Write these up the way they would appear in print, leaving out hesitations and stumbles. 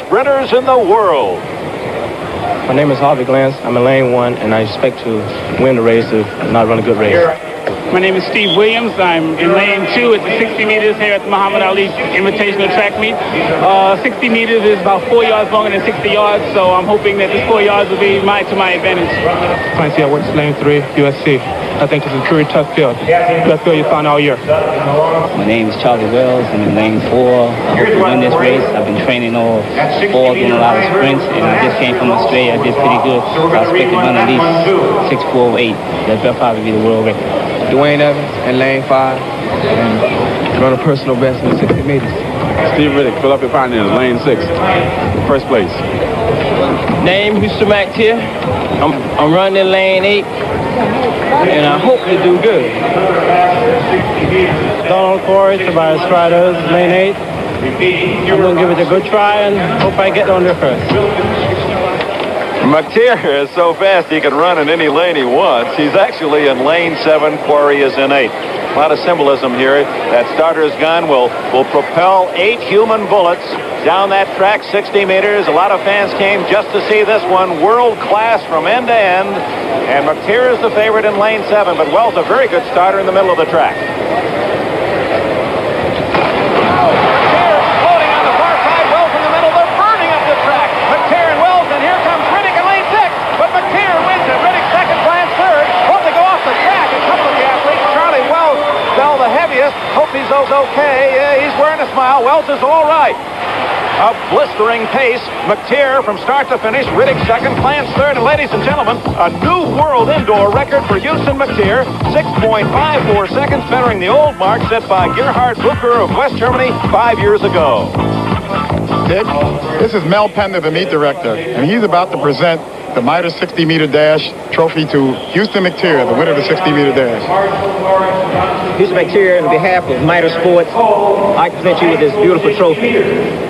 sprinters in the world. My name is Harvey Glantz. I'm in lane 1, and I expect to win the race if not run a good race. My name is Steve Williams. I'm in lane 2 at the 60 meters here at the Muhammad Ali Invitational Track Meet. 60 meters is about 4 yards longer than 60 yards, so I'm hoping that this 4 yards will be to my advantage. Clancy, I went to lane 3, USC. I think this is a pretty tough field. Best field you found all year. My name is Charlie Wells. I'm in lane 4. I hope to win this race. I've been training all fall, doing a lot of sprints, and I just came from Australia. I did pretty good. So I expect to run at least 6:4.8. That'll probably be the world record. Dwayne Evans in lane 5, and run a personal best in 60 meters. Steve Riddick, Philadelphia Pioneers, lane 6, first place. Name Houston McTeer. I'm running in lane 8, and I hope to do good. Donald Corey, Tobias Striders, lane 8. I'm going to give it a good try and hope I get on there first. McTeer is so fast he can run in any lane he wants. He's actually in lane 7. Quarry is in 8. A lot of symbolism here. That starter's gun will propel 8 human bullets down that track, 60 meters. A lot of fans came just to see this one. World class from end to end. And McTeer is the favorite in lane 7, but Wells a very good starter in the middle of the track. Hope he's okay. Yeah, he's wearing a smile. Wells is all right. A blistering pace. McTeer from start to finish. Riddick second, Clance third. And ladies and gentlemen, a new world indoor record for Houston McTeer. 6.54 seconds, bettering the old mark set by Gerhard Bucher of West Germany 5 years ago. Dick, this is Mel Pender, the meet director, and he's about to present the Mitre 60-meter dash trophy to Houston McTeer, the winner of the 60-meter dash. Houston McTeer, on behalf of Mitre Sports, I present you with this beautiful trophy,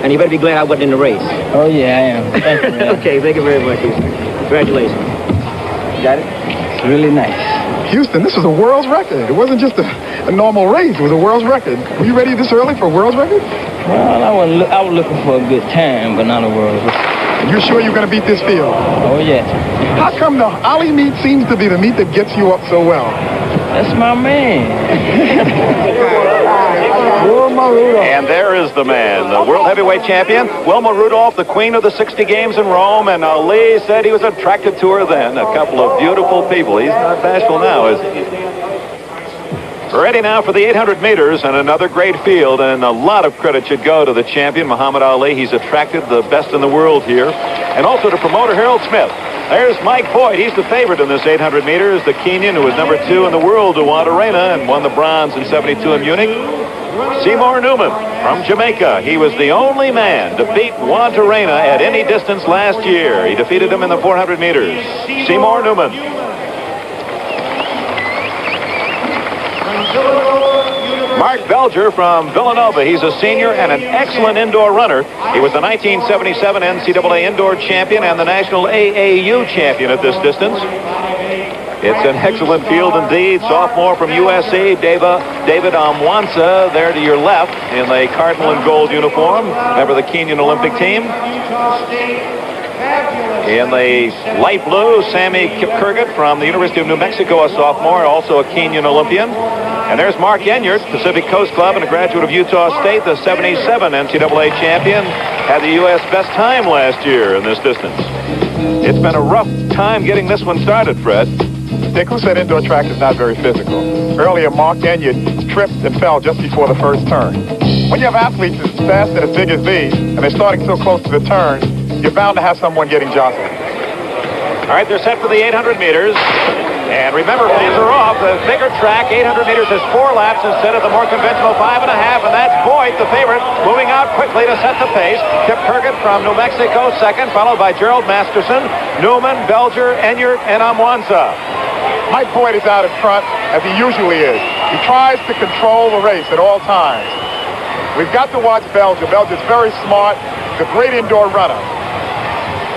and you better be glad I wasn't in the race. Oh, yeah, I am. Thank you, man. Okay, thank you very much, Houston. Congratulations. Got it? It's really nice. Houston, this was a world's record. It wasn't just a normal race. It was a world's record. Were you ready this early for a world's record? Well, I was looking for a good time, but not a world record. You sure you're going to beat this field? Oh, yeah. How come the Ali meet seems to be the meet that gets you up so well? That's my man. And there is the man, the world heavyweight champion, Wilma Rudolph, the queen of the 60 games in Rome, and Ali said he was attracted to her then. A couple of beautiful people. He's not bashful now, is he? Ready now for the 800 meters and another great field, and a lot of credit should go to the champion, Muhammad Ali. He's attracted the best in the world here, and also to promoter Harold Smith. There's Mike Boyd. He's the favorite in this 800 meters. The Kenyan, who was number 2 in the world, Duwanda Arena, and won the bronze in 72 in Munich. Seymour Newman from Jamaica. He was the only man to beat Juan Arena at any distance last year. He defeated him in the 400 meters. Seymour Newman. Mark Belger from Villanova. He's a senior and an excellent indoor runner. He was the 1977 NCAA indoor champion and the national AAU champion at this distance. It's an excellent field indeed. Sophomore from USC, David Amwansa, there to your left in the cardinal and gold uniform. Member of the Kenyan Olympic team. In the light blue, Sammy Kipkurgat from the University of New Mexico, a sophomore, also a Kenyan Olympian. And there's Mark Enyart, Pacific Coast Club and a graduate of Utah State, the 77 NCAA champion. Had the U.S. best time last year in this distance. It's been a rough time getting this one started, Fred. Dick, who said indoor track is not very physical? Earlier, Mark Enyart tripped and fell just before the first turn. When you have athletes as fast and as big as these, and they're starting so close to the turn, you're bound to have someone getting jostled. All right, they're set for the 800 meters. And remember, fans are off. The bigger track, 800 meters, is 4 laps instead of the more conventional 5.5. And that's Boyd, the favorite, moving out quickly to set the pace. Kipkurgat from New Mexico, second, followed by Gerald Masterson, Newman, Belger, Enyart, and Amwansa. Mike Boyd is out in front, as he usually is. He tries to control the race at all times. We've got to watch Belger. Belger's very smart. He's a great indoor runner.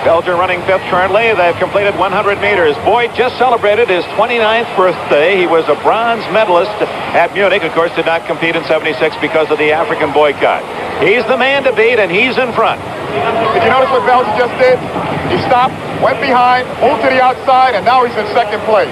Belger running 5th currently. They've completed 100 meters. Boyd just celebrated his 29th birthday. He was a bronze medalist at Munich. Of course, did not compete in 76 because of the African boycott. He's the man to beat, and he's in front. Did you notice what Belgium just did? He stopped, went behind, moved to the outside, and now he's in second place.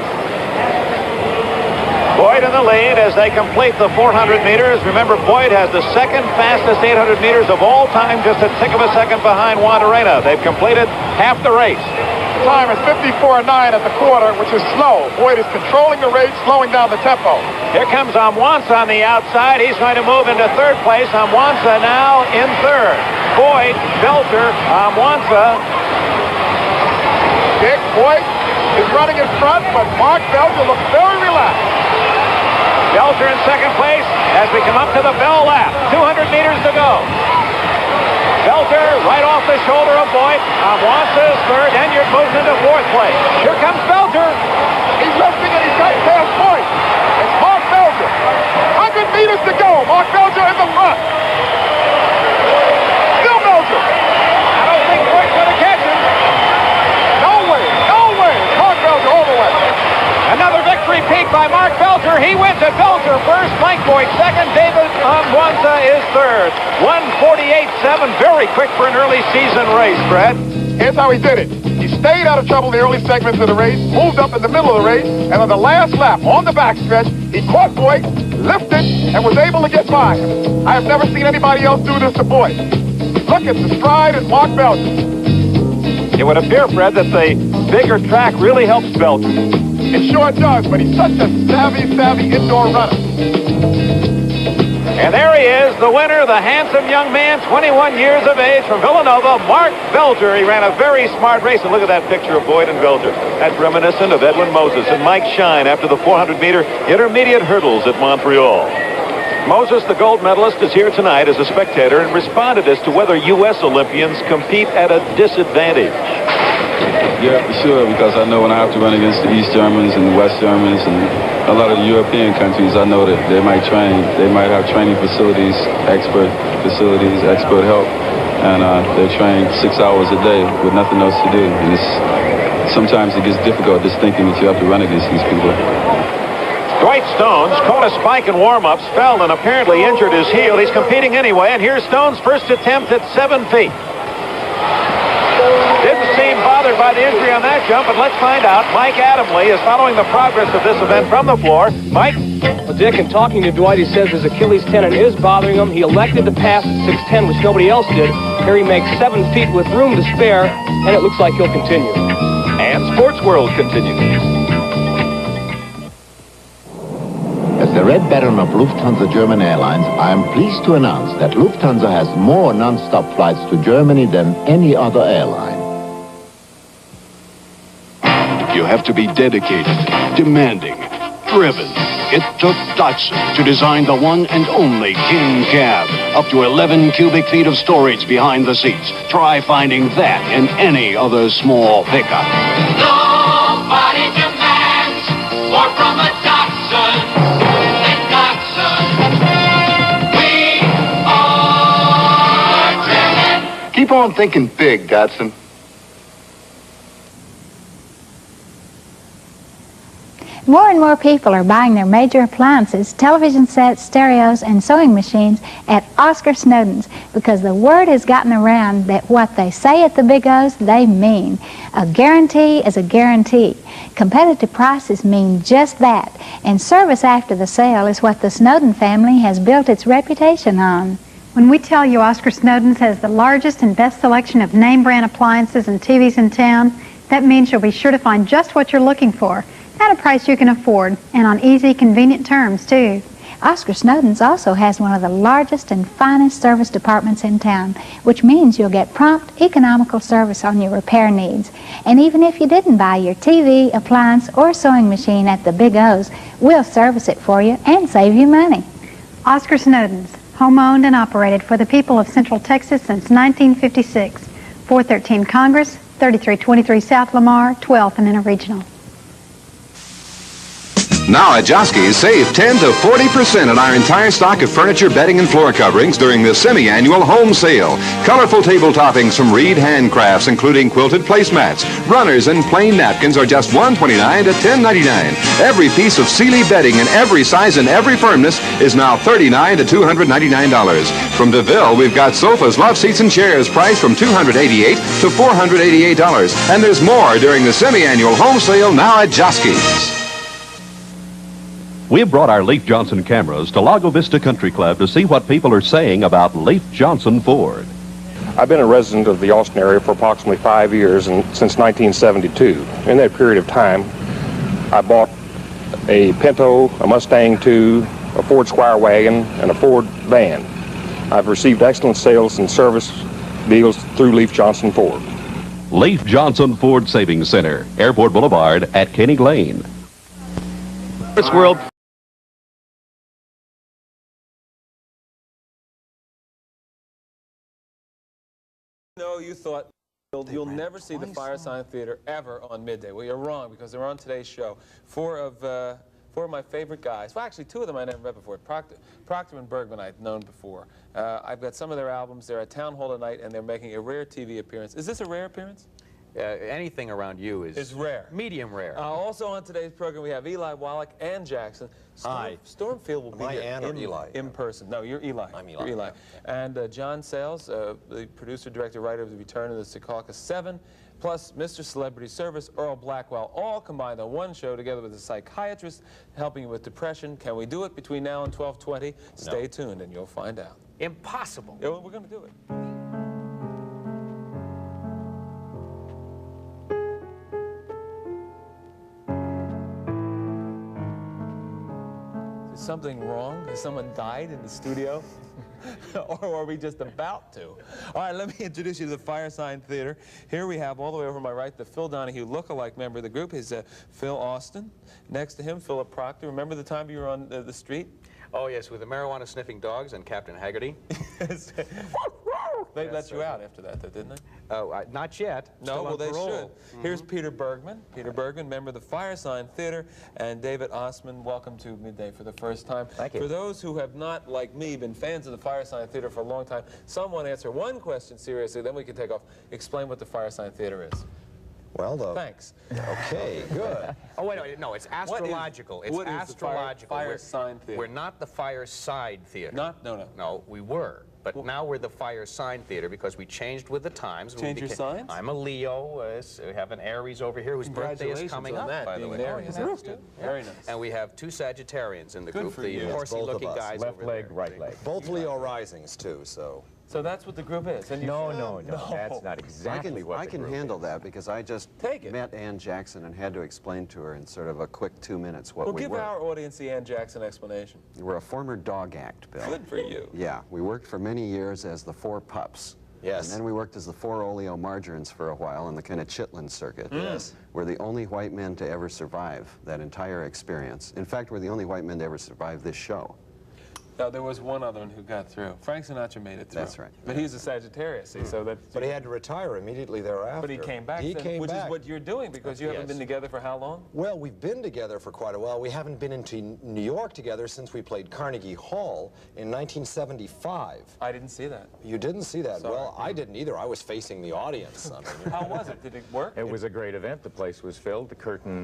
Boyd in the lead as they complete the 400 meters. Remember, Boyd has the second fastest 800 meters of all time, just a tick of a second behind Juan Arena. They've completed half the race. The time is 54.9 at the quarter, which is slow. Boyd is controlling the race, slowing down the tempo. Here comes Amwansa on the outside. He's going to move into third place. Amwansa now in third. Boyd, Belter, Amwansa. Dick Boyd is running in front, but Mark Belter looks very relaxed. Belter in second place as we come up to the bell lap. 200 meters to go. Belter right off the shoulder of Boyd. Amwansa is third. Enyart moves into fourth place. Here comes Belter. He's lifting and he's got past Boyd. It's Mark Belter. 100 meters to go. Mark Belter in the front. Still Belter. I don't think Boyd's going to catch him. No way. No way. Mark Belter all the way. Another victory peak by Mark Belter. He wins at Belter first. Mike Boyd second. David Amwansa is third. 1:48.7. Very quick for an early season race, Fred. Here's how he did it. He stayed out of trouble in the early segments of the race, moved up in the middle of the race, and on the last lap, on the backstretch, he caught Boyd, lifted, and was able to get by him. I have never seen anybody else do this to Boyd. Look at the stride of Mark Belter. It would appear, Fred, that the bigger track really helps Belter. It sure does, but he's such a savvy indoor runner. And there he is, the winner, the handsome young man, 21 years of age from Villanova, Mark Belter. He ran a very smart race, and look at that picture of Boyd and Belter. That's reminiscent of Edwin Moses and Mike Shine after the 400-meter intermediate hurdles at Montreal. Moses, the gold medalist, is here tonight as a spectator and responded as to whether U.S. Olympians compete at a disadvantage. Yeah, for sure, because I know when I have to run against the East Germans and the West Germans and a lot of the European countries, I know that they might have training facilities, expert help, and they're trained 6 hours a day with nothing else to do. And sometimes it gets difficult just thinking that you have to run against these people. Dwight Stones caught a spike in warm-ups, fell and apparently injured his heel. He's competing anyway, and here's Stone's first attempt at 7 feet. Didn't seem bothered by the injury on that jump, but let's find out. Mike Adamley is following the progress of this event from the floor. Mike? Well, Dick, in talking to Dwight, he says his Achilles tendon is bothering him. He elected to pass at 6'10", which nobody else did. Here he makes 7 feet with room to spare, and it looks like he'll continue. And Sports World continues. As the Red Baron of Lufthansa German Airlines, I am pleased to announce that Lufthansa has more non-stop flights to Germany than any other airline. You have to be dedicated, demanding, driven. It took Datsun to design the one and only King Cab. Up to 11 cubic feet of storage behind the seats. Try finding that in any other small pickup. Nobody demands more from a Datsun than Datsun. We are driven. Keep on thinking big, Datsun. More and more people are buying their major appliances, television sets, stereos, and sewing machines at Oscar Snowden's because the word has gotten around that what they say at the Big O's, they mean. A guarantee is a guarantee. Competitive prices mean just that, and service after the sale is what the Snowden family has built its reputation on. When we tell you Oscar Snowden's has the largest and best selection of name brand appliances and TVs in town, that means you'll be sure to find just what you're looking for. At a price you can afford, and on easy, convenient terms, too. Oscar Snowden's also has one of the largest and finest service departments in town, which means you'll get prompt, economical service on your repair needs. And even if you didn't buy your TV, appliance, or sewing machine at the Big O's, we'll service it for you and save you money. Oscar Snowden's, home-owned and operated for the people of Central Texas since 1956. 413 Congress, 3323 South Lamar, 12th and Interregional. Now at Joski's, save 10 to 40% on our entire stock of furniture, bedding, and floor coverings during the semi-annual home sale. Colorful table toppings from Reed Handcrafts, including quilted placemats, runners, and plain napkins are just $129 to $10.99. Every piece of Sealy bedding in every size and every firmness is now $39 to $299. From DeVille, we've got sofas, love seats, and chairs priced from $288 to $488. And there's more during the semi-annual home sale now at Joski's. We've brought our Leif Johnson cameras to Lago Vista Country Club to see what people are saying about Leif Johnson Ford. I've been a resident of the Austin area for approximately 5 years, and since 1972. In that period of time, I bought a Pinto, a Mustang II, a Ford Squire wagon, and a Ford van. I've received excellent sales and service deals through Leif Johnson Ford. Leif Johnson Ford Savings Center, Airport Boulevard at Koenig Lane. This world. No, you thought you'll never see the Firesign Theater ever on midday. Well, you're wrong, because they're on today's show. Four of my favorite guys. Well, actually, two of them I never met before. Proctor and Bergman I'd known before. I've got some of their albums. They're at Town Hall tonight, and they're making a rare TV appearance. Is this a rare appearance? Anything around you is rare. Medium rare. Also on today's program, we have Eli Wallach and Jackson. Stormfield will be here in person. No, you're Eli. I'm Eli. You're Eli. Yeah. And John Sayles, the producer, director, writer of The Return of the Secaucus 7, plus Mr. Celebrity Service, Earl Blackwell, all combined on one show together with a psychiatrist helping you with depression. Can we do it between now and 12:20? Stay tuned and you'll find out. Impossible. Yeah, well, we're going to do it. Something wrong? Has someone died in the studio? Or are we just about to? All right, let me introduce you to the Firesign Theater. Here we have, all the way over my right, the Phil Donahue look-alike member of the group. Is Phil Austin. Next to him, Philip Proctor. Remember the time you were on the street? Oh, yes, with the marijuana-sniffing dogs and Captain Haggerty. They let you out after that, though, didn't they? Oh, not yet. No, well, they should. Here's Peter Bergman. Peter Bergman, member of the Firesign Theater, and David Osman. Welcome to Midday for the first time. Thank you. For those who have not, like me, been fans of the Firesign Theater for a long time, someone answer one question seriously, then we can take off. Explain what the Firesign Theater is. Well, thanks. Okay, good. Oh, wait, no, it's astrological. What is astrological. The Firesign Theater? We're not the Fireside Theater. No. No, we were. But now we're the Firesign Theater because we changed with the times. Change your signs? I'm a Leo. We have an Aries over here whose birthday is coming up, by the way. That's good. Very nice. And we have two Sagittarians in the group, the horsey-looking guys Left over leg, there. right leg. Both Leo risings, too, so... So that's what the group is. And No, that's not exactly what I can handle that because I just met Ann Jackson and had to explain to her in sort of a quick 2 minutes what we were. Well, give our audience the Ann Jackson explanation. We're a former dog act, Bill. Good for you. Yeah, we worked for many years as the Four Pups. Yes. And then we worked as the Four Oleomargarines for a while on the kind of Chitlin circuit. Yes. We're the only white men to ever survive that entire experience. In fact, we're the only white men to ever survive this show. No, there was one other one who got through. Frank Sinatra made it through. That's right. But he's a Sagittarius, see, so that... But he had to retire immediately thereafter. But he came back, which is what you're doing, because you haven't been together for how long? Well, we've been together for quite a while. We haven't been into New York together since we played Carnegie Hall in 1975. I didn't see that. You didn't see that? Sorry. Well, I didn't either. I was facing the audience. I mean, how was it? Did it work? It was a great event. The place was filled. The curtain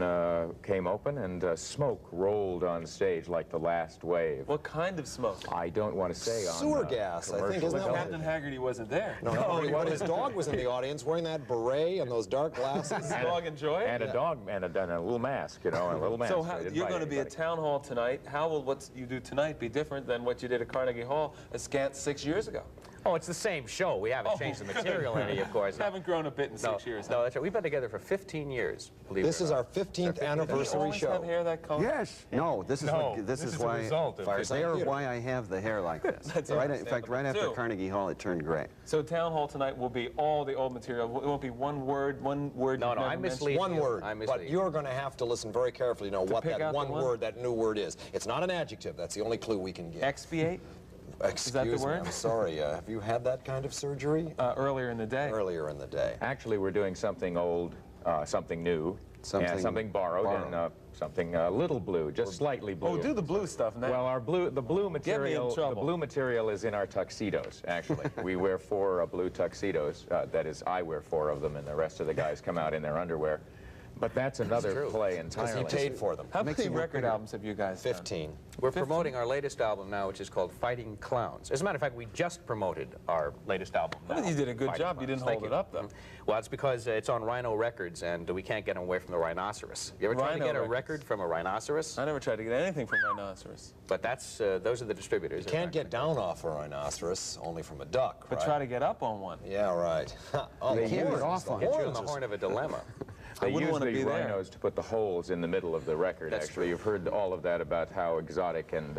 came open, and smoke rolled on stage like the last wave. What kind of smoke? I don't want to say on sewer gas, I think, isn't that Captain Haggerty wasn't there. No, but his dog was in the audience wearing that beret and those dark glasses. Does the dog enjoy it? And a dog, and a little mask, you know, a little mask. So you're going to be at Town Hall tonight. How will what you do tonight be different than what you did at Carnegie Hall a scant 6 years ago? Oh, it's the same show. We haven't changed the material any, of course. Haven't grown a bit in 6 years. No, that's right. We've been together for 15 years, believe it or not. This is our 15th anniversary show. Have hair that color? Yes. No, this is why why I have the hair like this. In fact, right after Carnegie Hall, it turned gray. So Town Hall tonight will be all the old material. It won't be one word. No, I mislead one word. But you're going to have to listen very carefully to know what that one word, that new word is. It's not an adjective. That's the only clue we can give. Expiate? Excuse me, I'm sorry. Have you had that kind of surgery? Earlier in the day. Earlier in the day. Actually, we're doing something old, something new. Something borrowed and something a little blue, just slightly blue. Oh, do the blue stuff now. Well, the blue material is in our tuxedos, actually. We wear 4 blue tuxedos. That is, I wear 4 of them, and the rest of the guys come out in their underwear. But that's another play entirely. Because he paid for them. How many record albums have you guys done? 15. We're promoting our latest album now, which is called Fighting Clowns. As a matter of fact, we just promoted our latest album now. I think you did a good job. You didn't hold it up, though. Well, it's because it's on Rhino Records, and we can't get them away from the rhinoceros. You ever tried to get a record from a rhinoceros? I never tried to get anything from rhinoceros. But that's those are the distributors. You can't get down off a rhinoceros, only from a duck, But right? try to get up on one. Yeah, right. Oh, they can't get off on it. Get you in the horn of a dilemma. They use the rhinos to put the holes in the middle of the record. That's actually, you've heard all of that about how exotic and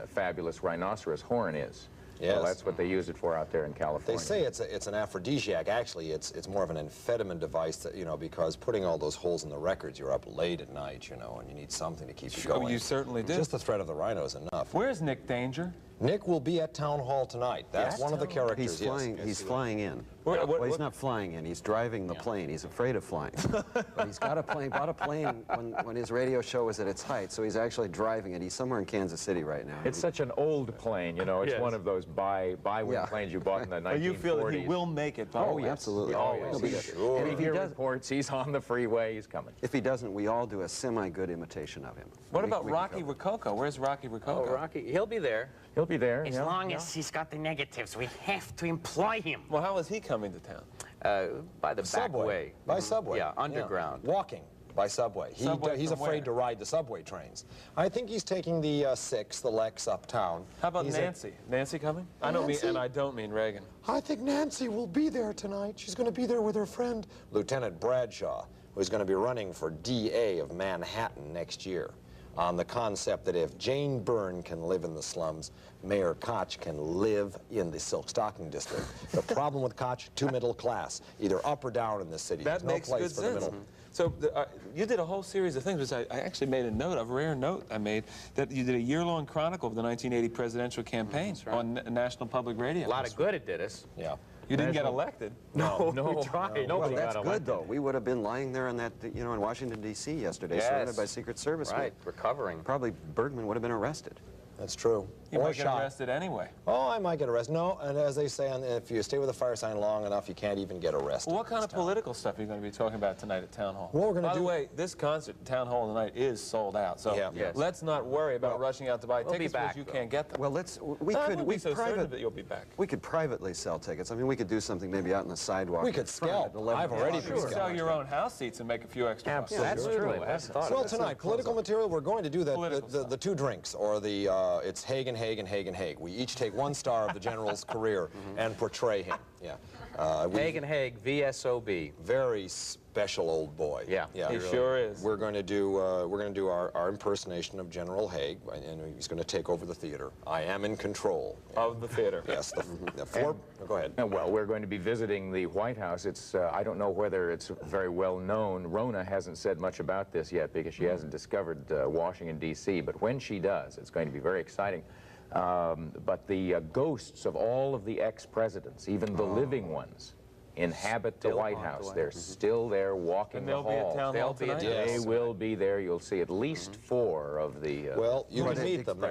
fabulous rhinoceros horn is. Yes. Well, that's what they use it for out there in California. They say it's an aphrodisiac. Actually, it's more of an amphetamine device that, you know, because putting all those holes in the records, you're up late at night, you know, and you need something to keep you going. You certainly do. Just the threat of the rhino is enough. Where's Nick Danger? Nick will be at Town Hall tonight. That's one of the characters. He's flying in. Well, he's not flying in. He's driving the plane. He's afraid of flying. But he's got a plane. Bought a plane when his radio show was at its height. So he's actually driving it. He's somewhere in Kansas City right now. It's such an old plane, you know. It's one of those buy-win planes you bought in the 1940s. But you feel that he will make it? Oh, yeah, absolutely. Always. Sure. And if he reports he's on the freeway, he's coming. If he doesn't, we all do a semi-good imitation of him. What about Rocky Rococo? Where's Rocky Rococo? Oh, Rocky, he'll be there. He'll be there. As long as he's got the negatives, we have to employ him. Well, how is he coming to town? By the back way. By subway. Yeah, underground. Yeah. Walking by subway. He's afraid to ride the subway trains. I think he's taking the 6, the Lex uptown. How about Nancy? Nancy coming? I don't mean Reagan. I think Nancy will be there tonight. She's going to be there with her friend, Lieutenant Bradshaw, who's going to be running for DA of Manhattan next year, on the concept that if Jane Byrne can live in the slums, Mayor Koch can live in the Silk Stocking District. The problem with Koch, too middle class, either up or down in this city. That makes no good place for the sense. middle. So you did a whole series of things, which I actually made a rare note I made, that you did a year-long chronicle of the 1980 presidential campaign on National Public Radio. A lot of good it did us. Yeah. You didn't get elected. No, we tried. Well, that's good, though. We would have been lying there in that, you know, in Washington, D.C. yesterday, surrounded by Secret Service. Right, recovering. Probably Bergman would have been arrested. That's true. You might get arrested anyway. Oh, I might get arrested. No, and as they say, if you stay with a Firesign long enough, you can't even get arrested. Well, what kind of political stuff are you going to be talking about tonight at Town Hall? Well, we're going to By the way, this concert, Town Hall tonight, is sold out. So let's not worry about rushing out to buy tickets because you can't get them. Well, you'll be back. We could privately sell tickets. I mean, we could do something maybe out on the sidewalk. We could scalp. I've already been scalped. Sell your own house seats and make a few extra bucks. Absolutely. Well, tonight, political material, we're going to do the 2 drinks, or it's Haig and Haig and Haig and Haig. We each take 1 star of the general's career and portray him. Yeah. Haig and Haig, VSOB. Very special old boy. Yeah, he sure is. We're going to do our impersonation of General Haig, and he's going to take over the theater. I am in control of the theater. Yes. Go ahead. Well, we're going to be visiting the White House. It's I don't know whether it's very well known. Rona hasn't said much about this yet because she hasn't discovered Washington D.C. But when she does, it's going to be very exciting. But the ghosts of all of the ex-presidents, even the living ones, inhabit the White House. They're still there walking the halls. They will be there. You'll see at least 4 of the well, you can meet them.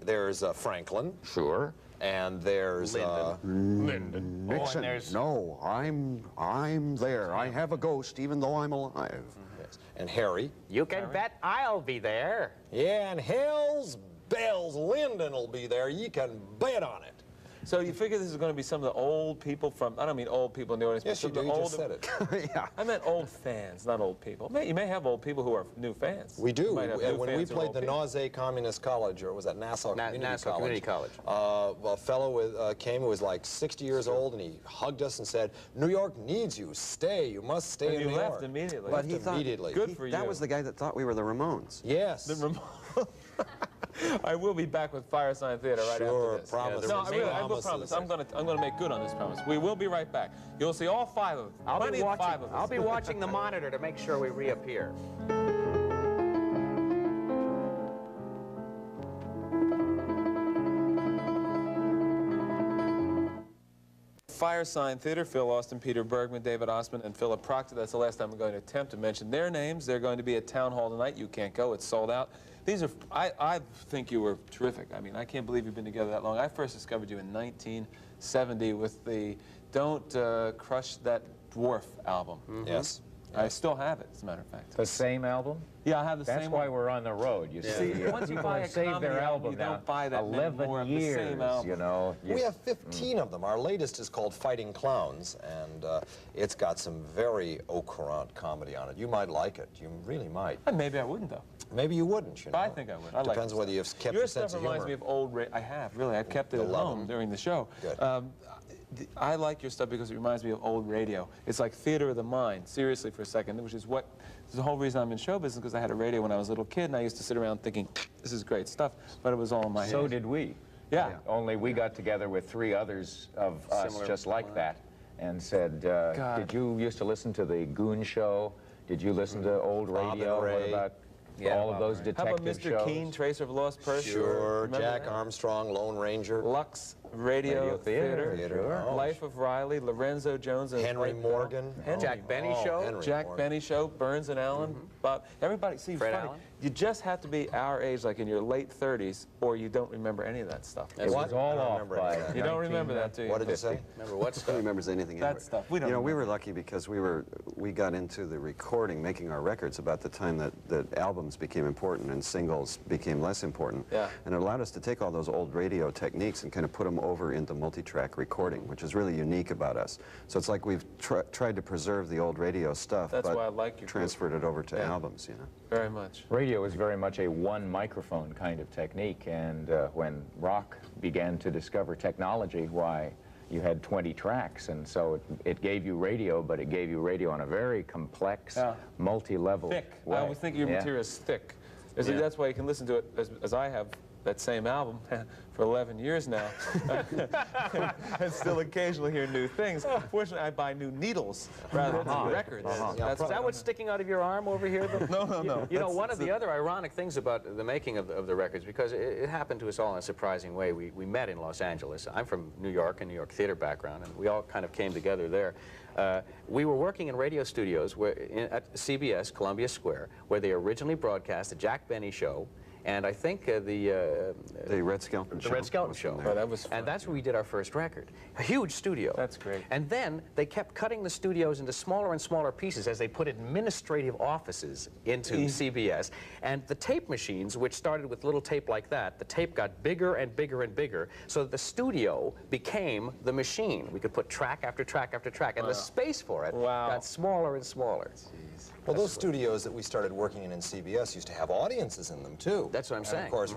There's Franklin. Sure. And there's Lyndon. Nixon. No, I'm there. I have a ghost even though I'm alive. Yes. And Harry. You can bet I'll be there. Yeah, and hell's bells, Lyndon will be there. You can bet on it. So you figure this is going to be some of the old people from, I don't mean old people in the audience, yes, but you just said it. Yeah. I meant old fans, not old people. You may have old people who are new fans. We do. When we played the Nausea Communist College, or was that Nassau Community College? A fellow came who was like 60 years old, and he hugged us and said, "New York needs you. Stay. You must stay in New York." You left immediately. But he thought, good for you. That was the guy that thought we were the Ramones. Yes. The Ramones. I will be back with Firesign Theater right after this. Promise. No, I will promise. I'm gonna make good on this promise. We will be right back. You'll see all 5 of them. I'll be watching the monitor to make sure we reappear. Firesign Theater, Phil Austin, Peter Bergman, David Osmond, and Philip Proctor. That's the last time I'm going to attempt to mention their names. They're going to be at Town Hall tonight. You can't go. It's sold out. These are, I think you were terrific. I mean, I can't believe you've been together that long. I first discovered you in 1970 with the Don't Crush That Dwarf album. Yes. I still have it, as a matter of fact. The same album? Yeah, I have the same That's why one. we're on the road, you see. Once you People buy have a saved comedy their album, album you now. don't buy that many 11 more of years, the same album. you know. We have 15 of them. Our latest is called Fighting Clowns, and it's got some very au courant comedy on it. You might like it. You really might. Maybe I wouldn't, though. Maybe you wouldn't, you know. I think I would. I like Depends whether you've kept your your sense stuff of humor. reminds me of old. I have, really. I've kept it at home during the show. Good. I like your stuff because it reminds me of old radio. It's like theater of the mind, seriously, for a second, which is what, this is the whole reason I'm in show business, because I had a radio when I was a little kid, and I used to sit around thinking, this is great stuff, but it was all in my head. So did we. Yeah. Only we got together with 3 others of us just like that and said, did you used to listen to the Goon Show? Did you listen to old radio? What about all of those detective How about Mr. shows? Keen, Tracer of a Lost Person? Sure. Remember Jack that? Armstrong, Lone Ranger. Lux Radio Theater. Sure. Life of Riley, Lorenzo Jones, and Henry Morgan. Jack Benny Show. Jack Benny Show, Burns and Allen, Bob. Everybody, see, Fred funny. Allen. You just have to be our age, like in your late 30s, or you don't remember any of that stuff. It was all off by You don't remember that, do you? What did you say? Remember what Who stuff? remembers anything? That anyway? stuff. We don't You know, we remember. were lucky because we got into the recording, making our records about the time that albums became important and singles became less important. Yeah. And it allowed us to take all those old radio techniques and kind of put them over into multi-track recording, which is really unique about us. So it's like we've tried to preserve the old radio stuff, That's but why I like your transferred it over to albums, you know. Very much. Radio is very much a one microphone kind of technique, and when rock began to discover technology, why, you had 20 tracks, and so it gave you radio, but it gave you radio on a very complex, multi-level Thick. way. I always think your material is thick. That's why you can listen to it, as I have, that same album for 11 years now. And still occasionally hear new things. Fortunately, I buy new needles rather than records. Is that what's sticking out of your arm over here? No. You know, one of the other ironic things about the making of the records, because it happened to us all in a surprising way. We met in Los Angeles. I'm from New York, a New York theater background, and we all kind of came together there. We were working in radio studios at CBS, Columbia Square, where they originally broadcast the Jack Benny Show, and I think the Red Skelton Show. The Red Skelton Show. Oh, that was fun. And that's where we did our first record. A huge studio. That's great. And then they kept cutting the studios into smaller and smaller pieces as they put administrative offices into CBS. And the tape machines, which started with little tape like that, the tape got bigger and bigger and bigger, so that the studio became the machine. We could put track after track after track, and the space for it got smaller and smaller. Well, those studios that we started working in CBS used to have audiences in them, too. That's what I'm saying. Of course,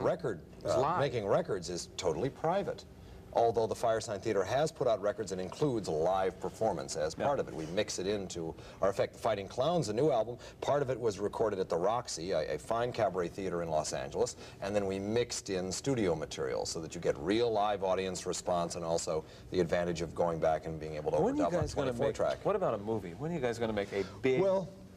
making records is totally private. Although the Firesign Theater has put out records and includes live performance as part of it. We mix it into our effect. Fighting Clowns, the new album, part of it was recorded at the Roxy, a fine cabaret theater in Los Angeles, and then we mixed in studio material so that you get real live audience response and also the advantage of going back and being able to overdub on 24-track. What about a movie? When are you guys going to make a big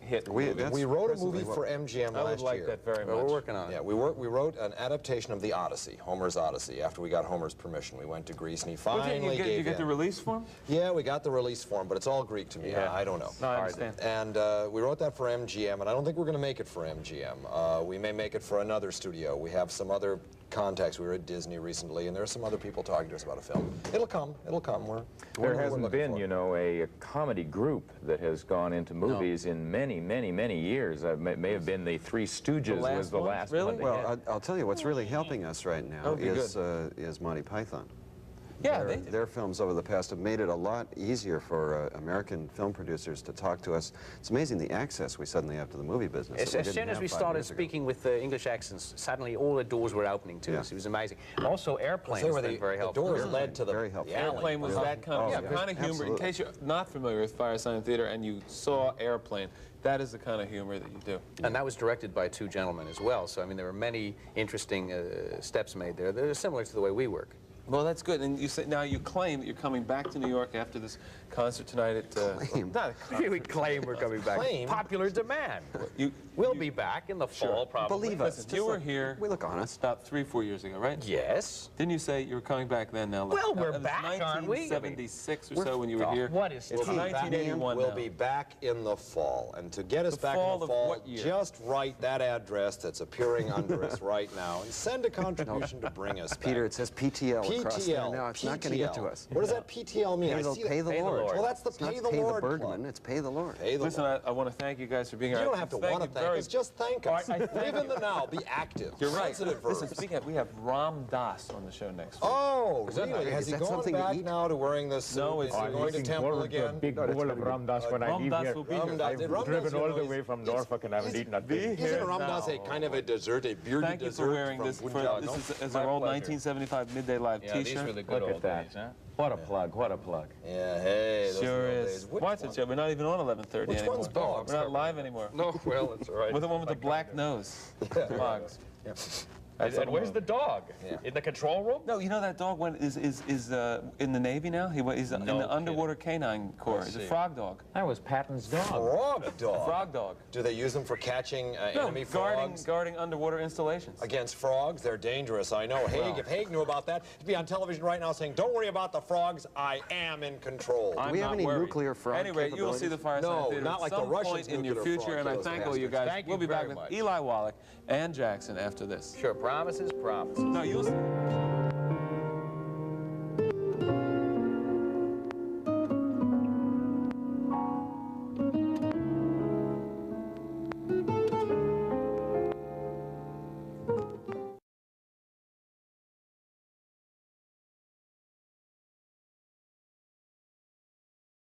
hit We movie? wrote a movie for MGM last year. I would like that very much. We're working on it. Yeah, we wrote an adaptation of the Odyssey, Homer's Odyssey, after we got Homer's permission. We went to Greece and he finally gave in. You get the release form? Yeah, we got the release form, but it's all Greek to me. Yeah. I don't know. No, I understand. And we wrote that for MGM, and I don't think we're going to make it for MGM. We may make it for another studio. We have some other contacts. We were at Disney recently, and there are some other people talking to us about a film. It'll come. It'll come. There hasn't been, you know, a comedy group that has gone into movies in many, many, many years. It may have been the Three Stooges was the last one. Well, I'll tell you what's really helping us right now is Monty Python. Yeah, their films over the past have made it a lot easier for American film producers to talk to us. It's amazing the access we suddenly have to the movie business. As soon as we started speaking with English accents, suddenly all the doors were opening to us. It was amazing. Also, Airplane has been very helpful. The doors led to the very helpful. Airplane was that kind of humor. In case you're not familiar with Firesign Theater and you saw Airplane, that is the kind of humor that you do. And that was directed by 2 gentlemen as well. So, I mean, there were many interesting steps made there that are similar to the way we work. Well, that's good. And you say now you claim that you're coming back to New York after this concert tonight at. Claim. Not a concert. We claim we're coming back. Claim? Popular demand. We'll be back in the fall, probably. Believe us. Listen, you were here. We look honest. About 3 or 4 years ago, right? Yes. Didn't you say you were coming back then? Now, Well, now, we're back, aren't we? 1976 or so when you were here. What is it's 1981 We'll now. be back in the fall. And to get us The back fall in the of fall, what year? just write that address that's appearing under us right now and send a contribution to bring us back. Peter, it says PTL across there. PTL. No, it's not going to get to us. What does that PTL mean? Pay the Lord. Well, that's the It's Pay not the pay Lord the Bergman, Club. it's pay the Lord. Pay the Listen, Lord. I want to thank you guys for being here. You don't have to want to thank us, just thank us. I Live in the now, be active. You're right. Sensitive Listen, verbs. speaking of, we have Ram Dass on the show next week. Oh, Is that really? not- Has is he that gone something to back eat? now to wearing this suit? No, Is it's he going to temple again? Big bowl of Ram Dass when I Ram leave Dass here. will be here. I've driven all the way from Norfolk and I haven't eaten a thing. Isn't Ram Dass a kind of a dessert, a bearded Thank you dessert for wearing from this. Punjab? This is our old 1975 Midday Live Yeah, T-shirt. these were the good Look at old that. days, huh? What a plug, what a plug. Yeah, hey, those Sure are the old is. days. Which Watch one? it, Joe. We're not even on 11:30 Which anymore. one's Boggs? We're not live anymore. No, well, it's all right. We're the one with the black nose. Boggs. And where's the dog? Yeah. In the control room? No, you know that dog is in the Navy now? He's in the underwater canine corps. He's a frog dog. That was Patton's dog. Frog dog. Frog dog. Do they use them for catching enemy frogs? Guarding underwater installations. Against frogs? They're dangerous, I know. Haig, if Haig knew about that, he'd be on television right now saying, don't worry about the frogs, I am in control. Do we have any nuclear frog Anyway, you'll see the Firesign No, Theater not like at the some Russians point in your nuclear future, frog and I kills thank all you bastards. guys. Thank you We'll be back very with much. Eli Wallach and Jackson after this. Sure, promises, promises. No, you'll see.